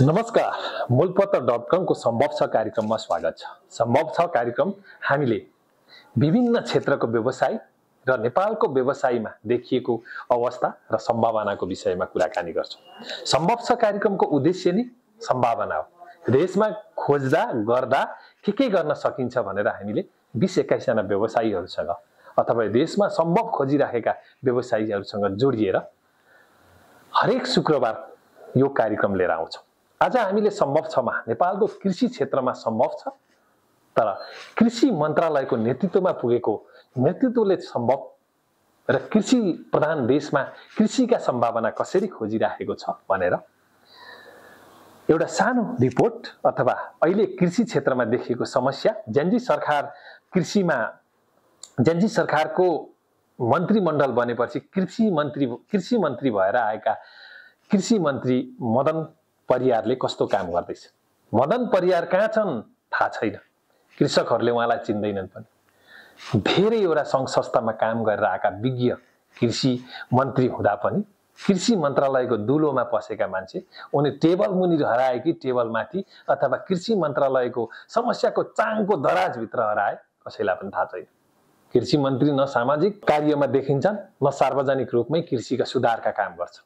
नमस्कार, मूलपत्र.com को सम्भव छ कार्यक्रममा स्वागत छ। सम्भव छ कार्यक्रम हामीले विभिन्न क्षेत्रको व्यवसाय र नेपालको व्यवसायमा देखिएको अवस्था र सम्भावनाको विषयमा कुराकानी गर्छौं। सम्भव छ कार्यक्रमको उद्देश्य नै सम्भावना हो। देशमा खोज्दा गर्दा के गर्न सकिन्छ भनेर हामीले 20-21 जना व्यवसायीहरुसँग अथवा देशमा सम्भव खोजिरहेका व्यवसायीहरुसँग जोडिएर हरेक शुक्रबार यो कार्यक्रम लिएर आउँछौं। आज हामीले सम्भव छमा नेपालको कृषि क्षेत्रमा सम्भव छ तर कृषि मन्त्रालयको नेतृत्वमा पुगेको नेतृत्वले सम्भव र कृषि प्रधान देशमा कृषिका सम्भावना कसरी खोजिरहेको छ भनेर एउटा सानो रिपोर्ट अथवा अहिले कृषि क्षेत्रमा देखिएको समस्या जेनजी सरकारको मन्त्रीमण्डल बनेपछि कृषि मन्त्री भएर आएका कृषि मन्त्री मदन परियारले कस्तो काम गर्दैछ। मदन परियार कहाँ छन् थाहा छैन। कृषकहरूले उहाँलाई चिन्दैनन् पनि। धेरैवटा संघ संस्थामा काम गरेर आएका विज्ञ कृषि मन्त्री हुँदा पनि कृषि मन्त्रालयको दुलोमा पसेका मान्छे उनी टेबल मुनि हराए कि टेबल माथि अथवा कृषि मन्त्रालयको समस्याको चाङको दराजभित्र हराए कसैलाई पनि थाहा छैन। कृषि मन्त्री न सामाजिक कार्यमा देखिन्छन् न सार्वजनिक रूपमै कृषिका सुधारका काम गर्छन्।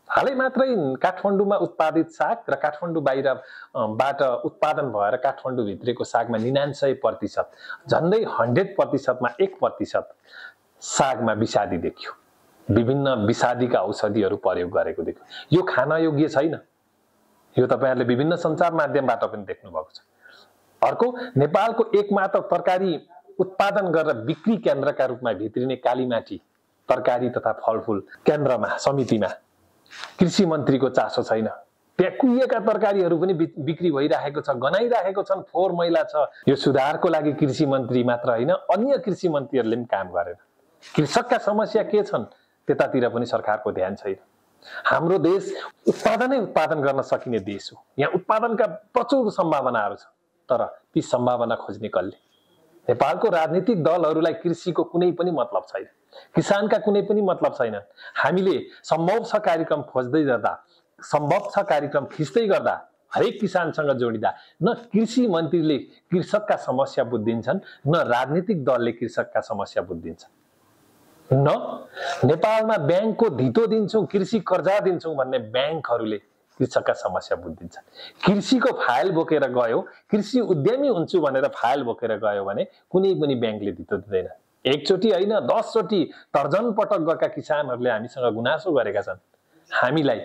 हालै मात्रै काठमाडौँमा उत्पादित साग र काठमाडौँ बाहिरबाट उत्पादन भएर काठमाडौँ भित्रको सागमा 99% झन्डै 100% मा 1% सागमा विषादी देखियो। विभिन्न विषादीका औषधिहरू प्रयोग गरेको देखियो। यो खान योग्य छैन। यो तपाईहरुले विभिन्न सञ्चार माध्यमबाट पनि देख्नु भएको छ। अर्को नेपालको एकमात्र तरकारी उत्पादन गरेर बिक्री केन्द्रका रूपमा भित्रिने कालीमाटी तरकारी तथा फलफूल केन्द्रमा समितिमा कृषि मन्त्रीको चासो छैन। त्यहाँ कुहिएका तरकारीहरू पनि बिक्री भइरहेको छ, गनाइरहेको छन्, फोहोर मैला छ। यो सुधारको लागि कृषि मन्त्री मात्र हैन अन्य कृषि मन्त्रीहरूले पनि काम गरेन। कृषकका समस्या के छन् त्यतातिर पनि सरकारको ध्यान छैन। हाम्रो देश उत्पादन गर्न सकिने देश हो। यहाँ उत्पादनका प्रचुर सम्भावनाहरू छ तर ती सम्भावना खोज्ने कसले? नेपालको राजनीतिक दलहरूलाई कृषिको कुनै पनि मतलब छैन। किसानका कुनै पनि मतलब छैन। हामीले सम्भव छ कार्यक्रम खोज्दै गर्दा सम्भव छ कार्यक्रम खिच्दै गर्दा हरेक किसानसँग जोडिदा न कृषि मन्त्रीले कृषकका समस्या बुझ्दिन्छन् न राजनीतिक दलले कृषकका समस्या बुझ्दिन्छन्। न नेपालमा ब्याङ्कको धितो दिन्छौं कृषि कर्जा दिन्छौं भन्ने ब्याङ्कहरूले कृषकका समस्या बुझ्दिन्छन्। कृषिको फाइल बोकेर गयो, कृषि उद्यमी हुन्छु भनेर फाइल बोकेर गयो भने कुनै पनि ब्याङ्कले धितो दिँदैन। एकचोटी हैन 10 चोटी दर्जन पटक गएका किसानहरूले हामीसँग गुनासो गरेका छन्। हामीलाई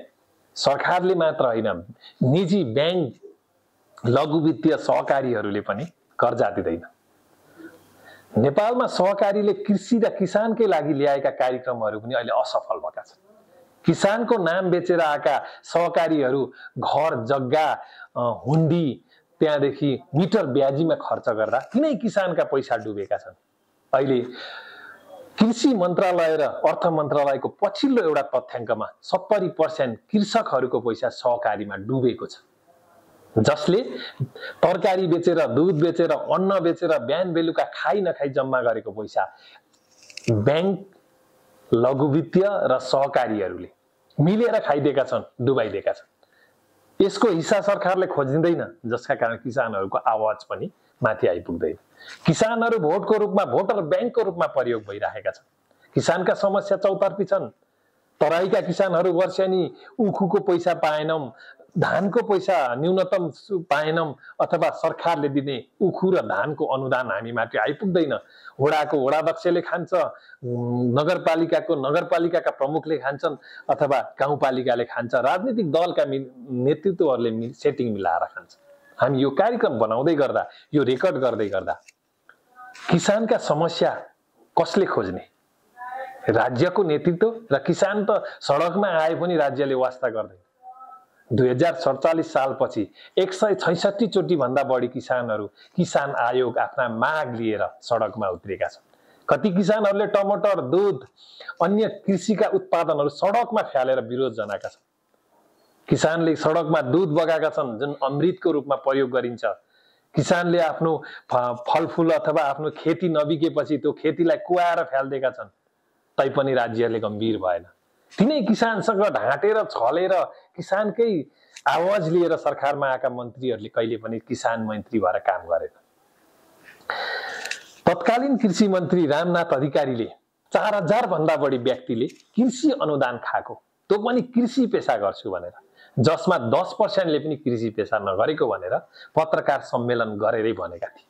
सरकारले मात्र हैन निजी ब्याङ्क लघु वित्तीय सहकारीहरूले पनि कर्जा दिँदैन। नेपालमा सहकारीले कृषि र किसानकै लागि ल्याएका कार्यक्रमहरू पनि अहिले असफल भएका छन्। किसानको नाम बेचेर आएका सहकारीहरू घर जग्गा हुन्डी त्यहाँदेखि मिटर ब्याजीमा खर्च गर्दा तिनै किसानका पैसा डुबेका छन्। अहिले कृषि मन्त्रालय र अर्थ मन्त्रालयको पछिल्लो एउटा तथ्याङ्कमा 70% कृषकहरूको पैसा सहकारीमा डुबेको छ। जसले तरकारी बेचेर दूध बेचेर अन्न बेचेर बिहान बेलुका खाइ नखाइ जम्मा गरेको पैसा ब्याङ्क लघु वित्तीय र सहकारीहरूले मिलेर खाइदिएका छन्, डुबाइदिएका छन्। यसको हिस्सा सरकारले खोजिँदैन जसका कारण किसानहरूको आवाज पनि माथि आइपुग्दैन। किसानहरू भोटको रूपमा भोटर ब्याङ्कको रूपमा प्रयोग भइरहेका छन्। किसानका समस्या चौतर्फी छन्। तराईका किसानहरू वर्षेनी उखुको पैसा पाएनौं, धानको पैसा न्यूनतम पाएनौं अथवा सरकारले दिने उखु र धानको अनुदान हामी माथि आइपुग्दैन। वडाको वडाध्यक्षले खान्छ, नगरपालिकाका प्रमुखले खान्छन् अथवा गाउँपालिकाले खान्छ। राजनीतिक दलका नेतृत्वहरूले सेटिङ मिलाएर खान्छ। हामी यो कार्यक्रम बनाउँदै गर्दा यो रेकर्ड गर्दै गर्दा किसानका समस्या कसले खोज्ने? राज्यको नेतृत्व र किसान त सडकमा आए पनि राज्यले वास्ता गर्दैन। 2047 सालपछि 166 चोटी भन्दा बढी किसानहरू किसान आयोग आफ्ना माग लिएर सडकमा उत्रेका छन्। कति किसानहरूले टमाटर, दूध, अन्य कृषिका उत्पादनहरू सडकमा फ्यालेर विरोध जनाएका छन्। किसानले सडकमा दूध बगाएका छन् जुन अमृतको रूपमा प्रयोग गरिन्छ। किसानले आफ्नो फलफूल अथवा आफ्नो खेती नबिकेपछि त्यो खेतीलाई कुवाएर फ्याल्दिएका छन्। तैपनि राज्यले गम्भीर भएन। तिनै किसानसँग ढाँटेर छलेर किसानकै आवाज लिएर सरकारमा आएका मन्त्रीहरूले कहिले पनि किसान मन्त्री भएर काम गरेन। तत्कालीन कृषि मन्त्री रामनाथ अधिकारीले 4000 भन्दा बढी व्यक्तिले कृषि अनुदान खाएको, त्यो पनि कृषि पेशा गर्छु भनेर, जसमा 10%ले पनि कृषि पेशा नगरेको भनेर पत्रकार सम्मेलन गरेरै भनेका थिए।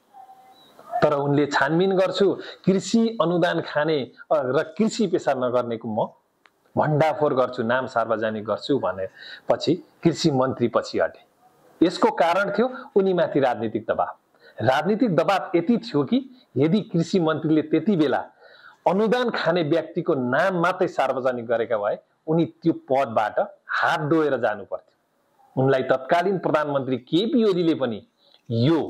तर उनले छानबिन गर्छु, कृषि अनुदान खाने र कृषि पेशा नगर्नेको म भण्डाफोर गर्छु, नाम सार्वजनिक गर्छु भनेपछि कृषि मन्त्री पछि हटे। यसको कारण थियो उनीमाथि राजनीतिक दबाव। राजनीतिक दबाव यति थियो कि यदि कृषि मन्त्रीले त्यति बेला अनुदान खाने व्यक्तिको नाम मात्रै सार्वजनिक गरेका भए उनी त्यो पदबाट हात धोएर जानु पर्थ्यो। उनलाई तत्कालीन प्रधानमन्त्री केपी ओलीले पनि यो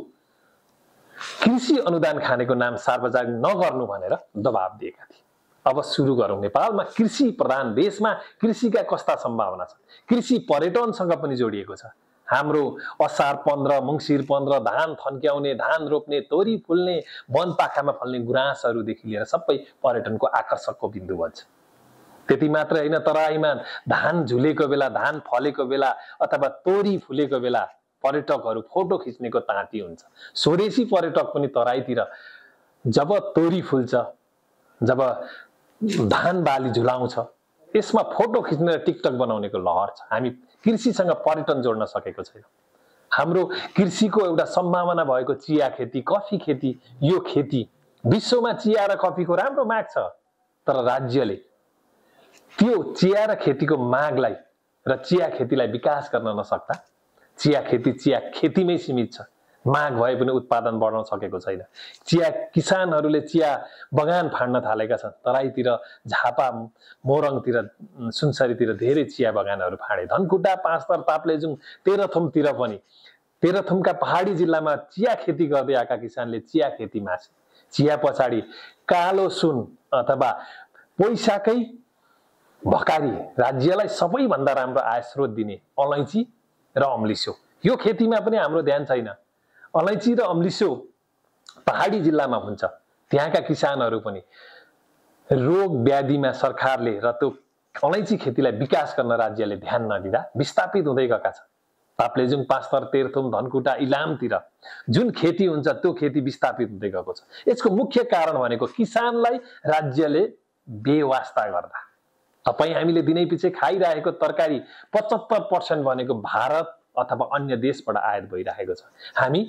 कृषि अनुदान खानेको नाम सार्वजनिक नगर्नु भनेर दबाब दिएका थिए। अब सुरु गरौँ। नेपालमा कृषि प्रधान देशमा कृषिका कस्ता सम्भावना छन्? कृषि पर्यटनसँग पनि जोडिएको छ। हाम्रो असार 15 मङ्सिर 15 धान थन्क्याउने, धान रोप्ने, तोरी फुल्ने, वनपाखामा फल्ने गुराँसहरूदेखि लिएर सबै पर्यटनको आकर्षकको बिन्दु बन्छ। त्यति मात्र होइन, तराईमा धान झुलेको बेला, धान फलेको बेला अथवा तोरी फुलेको बेला पर्यटकहरू फोटो खिच्नेको ताँती हुन्छ। स्वदेशी पर्यटक पनि तराईतिर जब तोरी फुल्छ, जब धान बाली झुलाउँछ, यसमा फोटो खिच्ने र टिकटक बनाउनेको लहर छ। हामी कृषिसँग पर्यटन जोड्न सकेको छैन। हाम्रो कृषिको एउटा सम्भावना भएको चिया खेती, कफी खेती, यो खेती विश्वमा चिया र कफीको राम्रो माग छ, तर राज्यले त्यो चिया र खेतीको मागलाई र चिया खेतीलाई विकास गर्न नसक्दा चिया खेतीमै सीमित छ। माग भए पनि उत्पादन बढाउन सकेको छैन। चिया किसानहरूले चिया बगान फाड्न थालेका छन्। तराईतिर झापा, मोरङतिर, सुनसरीतिर धेरै चिया बगानहरू फाडे। धनकुटा, पाँचथर, ताप्लेजुङ, तेह्रथुमतिर पनि, तेह्रथुमका पहाडी जिल्लामा चिया खेती गर्दै आएका किसानले चिया खेती मासे। चिया पछाडि कालो सुन अथवा पैसाकै भकारी राज्यलाई सबैभन्दा राम्रो आय स्रोत दिने अलैँची र अम्लिसो, यो खेतीमा पनि हाम्रो ध्यान छैन। अलैँची र अम्लिसो पहाडी जिल्लामा हुन्छ। त्यहाँका किसानहरू पनि रोग व्याधिमा सरकारले र त्यो अलैँची खेतीलाई विकास गर्न राज्यले ध्यान नदिँदा विस्थापित हुँदै गएका छन्। ताप्लेजुङ, पाँचथर, तेह्रथुम, धनकुटा, इलामतिर जुन खेती हुन्छ त्यो खेती विस्थापित हुँदै गएको छ। यसको मुख्य कारण भनेको किसानलाई राज्यले बेवास्ता गर्दा। तपाईँ हामीले दिनै पछि खाइरहेको तरकारी 75% भनेको भारत अथवा अन्य देशबाट आयात भइरहेको छ। हामी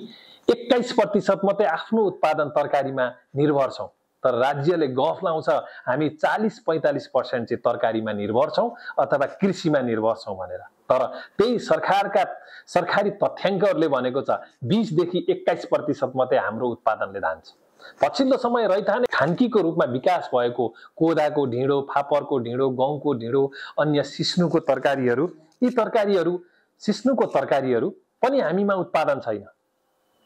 21% मात्रै आफ्नो उत्पादन तरकारीमा निर्भर छौँ, तर राज्यले गफ लाउँछ हामी 40-45% चाहिँ तरकारीमा निर्भर छौँ अथवा कृषिमा निर्भर छौँ भनेर। तर त्यही सरकारी तथ्याङ्कहरूले भनेको छ 20 देखि 21% मात्रै हाम्रो उत्पादनले जान्छ। पछिल्लो समय रैथाने खान्कीको रूपमा विकास भएको कोदाको ढिँडो, फापरको ढिँडो, गहुँको ढिँडो, अन्य सिस्नुको तरकारीहरू, यी तरकारीहरू सिस्नुको तरकारीहरू पनि हामीमा उत्पादन छैन,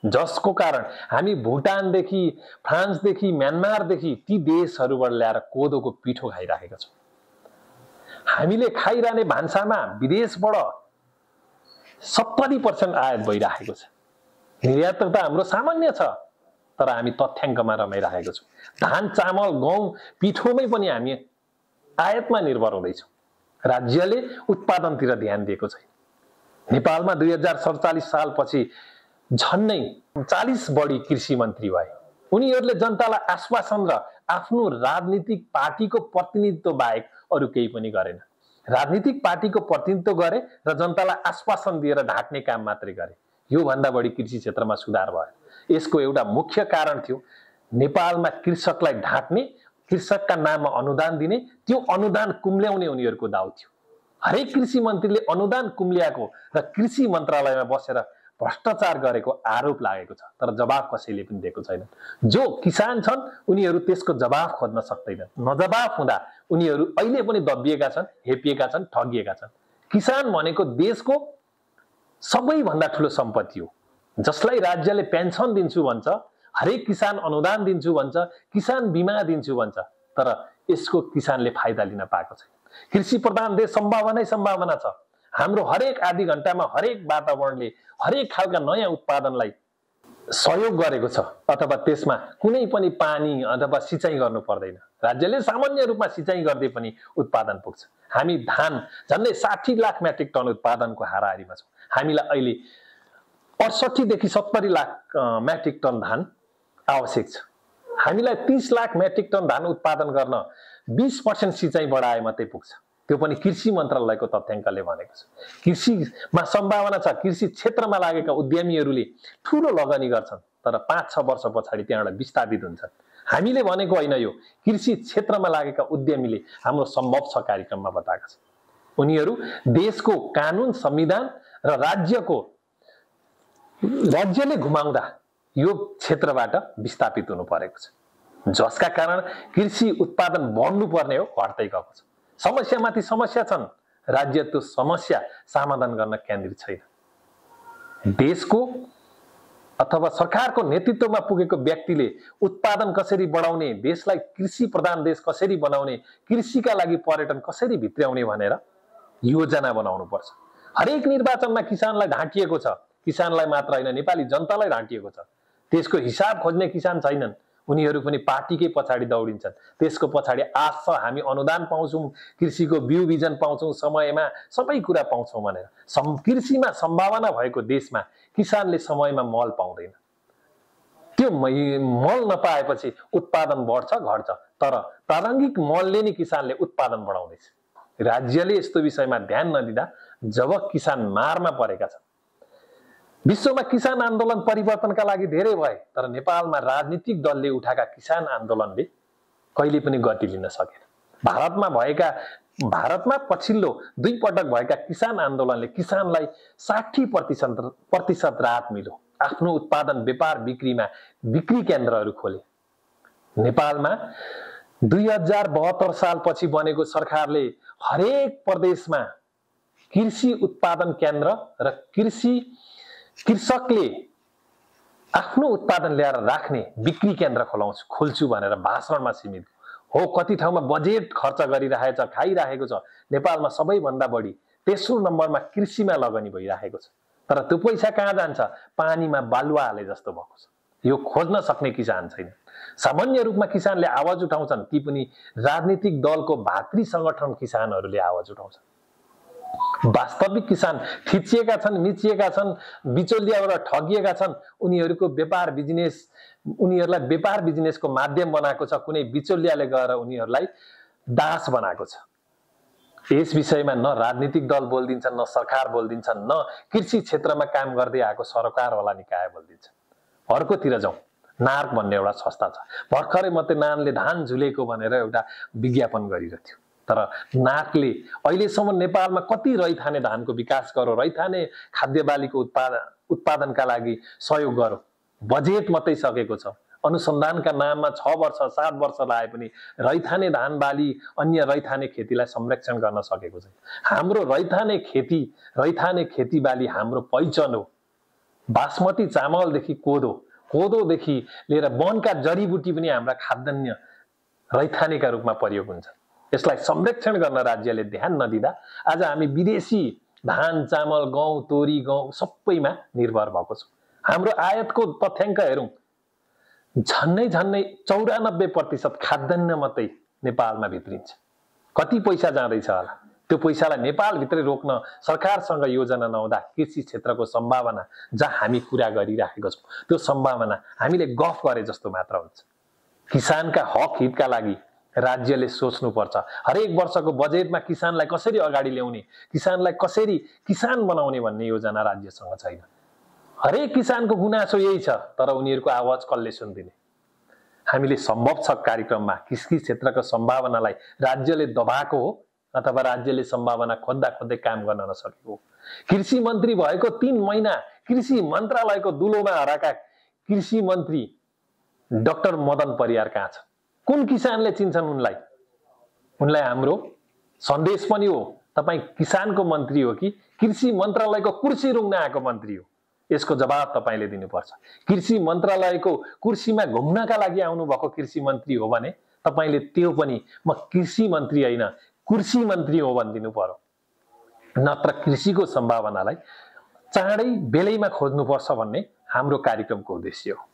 जसको कारण हामी भुटानदेखि, फ्रान्सदेखि, म्यानमारदेखि ती देशहरूबाट ल्याएर कोदोको पिठो खाइराखेका छौँ। हामीले खाइरहने भान्सामा विदेशबाट 70% आयात भइराखेको छ। निर्यात त हाम्रो सामान्य छ, तर हामी तथ्याङ्कमा रमाइरहेको छौँ। धान, चामल, गहुँ, पिठोमै पनि हामी आयातमा निर्भर हुँदैछौँ। राज्यले उत्पादनतिर ध्यान दिएको छैन। नेपालमा 2047 सालपछि झन्नै 40 बढी कृषि मन्त्री भए। उनीहरूले जनतालाई आश्वासन र आफ्नो राजनीतिक पार्टीको प्रतिनिधित्व बाहेक अरू केही पनि गरेन। राजनीतिक पार्टीको प्रतिनिधित्व गरे र जनतालाई आश्वासन दिएर ढाक्ने काम मात्रै गरे। यो भन्दा बढी कृषि क्षेत्रमा सुधार भयो। यसको एउटा मुख्य कारण थियो नेपालमा कृषकलाई ढाक्ने, कृषकका नाममा अनुदान दिने, त्यो अनुदान कुम्ल्याउने उनीहरूको दाउ थियो। हरेक कृषि मन्त्रीले अनुदान कुम्ल्याएको र कृषि मन्त्रालयमा बसेर भ्रष्टाचार गरेको आरोप लागेको छ, तर जवाफ कसैले पनि दिएको छैन। जो किसान छन् उनीहरू त्यसको जवाफ खोज्न सक्दैनन्। नजवाफ हुँदा उनीहरू अहिले पनि दबिएका छन्, हेपिएका छन्, ठगिएका छन्। किसान भनेको देशको सबैभन्दा ठुलो सम्पत्ति हो, जसलाई राज्यले पेन्सन दिन्छु भन्छ, हरेक किसान अनुदान दिन्छु भन्छ, किसान बिमा दिन्छु भन्छ, तर यसको किसानले फाइदा लिन पाएको छैन। कृषि प्रधान देश सम्भावना छ। हाम्रो हरेक आधी घण्टामा हरेक वातावरणले हरेक खालका नयाँ उत्पादनलाई सहयोग गरेको छ, अथवा त्यसमा कुनै पनि पानी अथवा सिँचाइ गर्नु पर्दैन। राज्यले सामान्य रूपमा सिँचाइ गर्दै पनि उत्पादन पुग्छ। हामी धान झन्डै 60 लाख मेट्रिक टन उत्पादनको हाराहारीमा छौँ। हामीलाई अहिले 68 देखि 70 लाख मेट्रिक टन धान आवश्यक छ। हामीलाई 30 लाख मेट्रिक टन धान उत्पादन गर्न 20% सिँचाइ बढाए मात्रै पुग्छ। त्यो पनि कृषि मन्त्रालयको तथ्याङ्कले भनेको छ। कृषिमा सम्भावना छ, कृषि क्षेत्रमा लागेका उद्यमीहरूले ठूलो लगानी गर्छन्, तर 5-6 वर्ष पछाडि त्यहाँबाट विस्थापित हुन्छन्। हामीले भनेको होइन, यो कृषि क्षेत्रमा लागेका उद्यमीले हाम्रो सम्भव छ कार्यक्रममा बताएका छन्। उनीहरू देशको कानुन, संविधान र राज्यले घुमाउँदा यो क्षेत्रबाट विस्थापित हुनु परेको छ, जसका कारण कृषि उत्पादन बढ्नु पर्ने हो, घट्दै गएको छ। समस्यामाथि समस्या छन्, राज्य त्यो समस्या समाधान गर्न केन्द्रित छैन। देशको अथवा सरकारको नेतृत्वमा पुगेको व्यक्तिले उत्पादन कसरी बढाउने, देशलाई कृषि प्रधान देश कसरी बनाउने, कृषिका लागि पर्यटन कसरी भित्र्याउने भनेर योजना बनाउनु पर्छ। हरेक निर्वाचनमा किसानलाई ढाँटिएको छ, किसानलाई मात्र होइन नेपाली जनतालाई ढाँटिएको छ। त्यसको हिसाब खोज्ने किसान छैनन्, उनीहरू पनि पार्टीकै पछाडि दौडिन्छन्। त्यसको पछाडि आश छ हामी अनुदान पाउँछौँ, कृषिको बिउ बिजन पाउँछौँ, समयमा सबै कुरा पाउँछौँ भनेर। कृषिमा सम्भावना भएको देशमा किसानले समयमा मल पाउँदैन। त्यो मल नपाएपछि उत्पादन बढ्छ घट्छ, तर प्रारम्भिक मलले नै किसानले उत्पादन बढाउँदैछ। राज्यले यस्तो विषयमा ध्यान नदिँदा जब किसान मारमा परेका छन्। विश्वमा किसान आन्दोलन परिवर्तनका लागि धेरै भए, तर नेपालमा राजनीतिक दलले उठाएका किसान आन्दोलनले कहिले पनि गति लिन सकेन। भारतमा पछिल्लो 2 पटक भएका किसान आन्दोलनले किसानलाई 60% राहत मिल्यो। आफ्नो उत्पादन व्यापार बिक्रीमा बिक्री केन्द्रहरू खोले। नेपालमा 2072 सालपछि बनेको सरकारले हरेक प्रदेशमा कृषि उत्पादन केन्द्र र कृषकले आफ्नो उत्पादन ल्याएर राख्ने बिक्री केन्द्र खोल्छु भनेर भाषणमा सीमित हो। कति ठाउँमा बजेट खर्च गरिरहेछ, खाइरहेको छ। नेपालमा सबैभन्दा बढी तेस्रो नम्बरमा कृषिमा लगानी भइरहेको छ, तर त्यो पैसा कहाँ जान्छ? पानीमा बालुवा हाले जस्तो भएको छ। यो खोज्न सक्ने किसान छैन। सामान्य रूपमा किसानले आवाज उठाउँछन्, ती पनि राजनीतिक दलको भातृ संगठन किसानहरूले आवाज उठाउँछन्। वास्तविक किसान ठिचिएका छन्, मिचिएका छन्, बिचौलियाबाट ठगिएका छन्। उनीहरूलाई व्यापार बिजनेसको माध्यम बनाएको छ, कुनै बिचौलियाले गएर उनीहरूलाई दास बनाएको छ। यस विषयमा न राजनीतिक दल बोल्दिन्छन्, न सरकार बोल्दिन्छन्, न कृषि क्षेत्रमा काम गर्दै आएको सरकारवाला निकाय बोल्दिन्छन्। अर्कोतिर जाउँ, नार्क भन्ने एउटा संस्था छ। भर्खरै मात्रै नानले धान झुलेको भनेर एउटा विज्ञापन गरिरहेको थियो, तर नार्कले अहिलेसम्म नेपालमा कति रैथाने धानको विकास गर्यो, रैथाने खाद्य बालीको उत्पादनका लागि सहयोग गर्यो, बजेट मात्रै सकेको छ। अनुसन्धानका नाममा 6 वर्ष 7 वर्ष लाए पनि रैथाने धान बाली, अन्य रैथाने खेतीलाई संरक्षण गर्न सकेको छैन। हाम्रो रैथाने खेती बाली हाम्रो पहिचान हो। बासमती चामलदेखि कोदोदेखि लिएर वनका जडीबुटी पनि हाम्रा खाद्यान्न रैथानेका रूपमा प्रयोग हुन्छ। यसलाई संरक्षण गर्न राज्यले ध्यान नदिँदा आज हामी विदेशी धान, चामल, गहुँ, तोरी, सबैमा निर्भर भएको छौँ। हाम्रो आयातको तथ्याङ्क हेरौँ, झन्नै 94% खाद्यान्न मात्रै नेपालमा भित्रिन्छ। कति पैसा जाँदैछ होला? त्यो पैसालाई नेपालभित्रै रोक्न सरकारसँग योजना नहुँदा कृषि क्षेत्रको सम्भावना जहाँ हामी कुरा गरिराखेको छौँ, त्यो सम्भावना हामीले गफ गरे जस्तो मात्र हुन्छ। किसानका हक हितका लागि राज्यले सोच्नुपर्छ। हरेक वर्षको बजेटमा किसानलाई कसरी अगाडि ल्याउने, किसानलाई कसरी किसान बनाउने भन्ने योजना राज्यसँग छैन। हरेक किसानको गुनासो यही छ, तर उनीहरूको आवाज कसले सुन्दिने? हामीले सम्भव छ कार्यक्रममा कृषि क्षेत्रको सम्भावनालाई राज्यले दबाएको हो अथवा राज्यले सम्भावना खोज्दै काम गर्न नसकेको हो। कृषि मन्त्री भएको 3 महिना कृषि मन्त्रालयको दुलोमा हराएका कृषि मन्त्री डाक्टर मदन परियार कहाँ छ? कुन किसानले चिन्छन् उनलाई? उनलाई हाम्रो सन्देश पनि हो, तपाईँ किसानको मन्त्री हो कि कृषि मन्त्रालयको कुर्सी रुङ्न आएको मन्त्री हो? यसको जवाब तपाईले दिनुपर्छ। कृषि मन्त्रालयको कुर्सीमा घुम्नका लागि आउनुभएको कृषि मन्त्री हो भने तपाईले त्यो पनि म कृषि मन्त्री होइन कुर्सी मन्त्री हो भनिदिनु पर्यो। नत्र कृषिको सम्भावनालाई चाँडै बेलैमा खोज्नुपर्छ भन्ने हाम्रो कार्यक्रमको उद्देश्य हो।